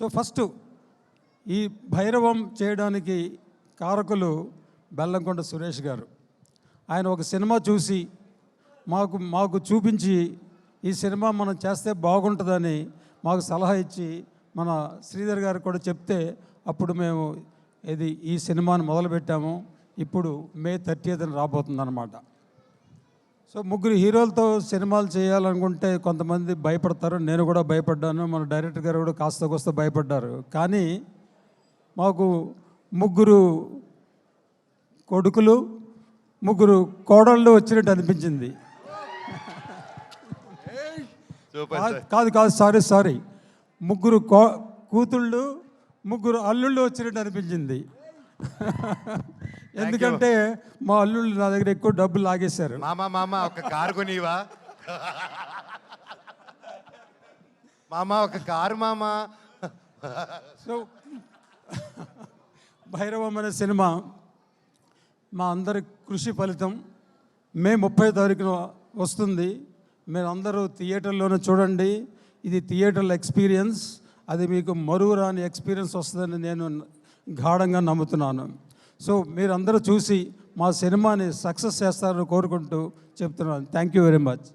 So first ఈ భైరవం చేయడానికి కారకులు బెల్లంకొండ సురేష్ గారు. ఆయన ఒక సినిమా చూసి మాకు చూపించి ఈ సినిమా మనం చేస్తే బాగుంటుందని మాకు సలహా ఇచ్చి మన శ్రీధర్ గారు కూడా చెప్తే అప్పుడు మేము ఈ సినిమాని మొదలుపెట్టాము. ఇప్పుడు మే 30th రాబోతుందన్నమాట. సో ముగ్గురు హీరోలతో సినిమాలు చేయాలనుకుంటే కొంతమంది భయపడతారు. నేను కూడా భయపడ్డాను, మన డైరెక్టర్ గారు కూడా కాస్త భయపడ్డారు. కానీ మాకు ముగ్గురు కొడుకులు, ముగ్గురు కోడళ్ళు వచ్చినట్టు అనిపించింది. కాదు సారీ, ముగ్గురు కూతుళ్ళు, ముగ్గురు అల్లుళ్ళు వచ్చినట్టు అనిపించింది. ఎందుకంటే మా అల్లుళ్ళు నా దగ్గర ఎక్కువ డబ్బులు లాగేశారు. మామ ఒక కారు కొనివా మామ, ఒక కారు మామ. సో భైరవం అనే సినిమా మా అందరి కృషి ఫలితం. మే 30 వస్తుంది. మీరు అందరూ థియేటర్లోనే చూడండి. ఇది థియేటర్ల ఎక్స్పీరియన్స్. అది మీకు మరువురాని ఎక్స్పీరియన్స్ వస్తుందని నేను గాఢంగా నమ్ముతున్నాను. సో మీరందరూ చూసి మా సినిమాని సక్సెస్ చేస్తారని కోరుకుంటూ చెప్తున్నాను. Thank you very much.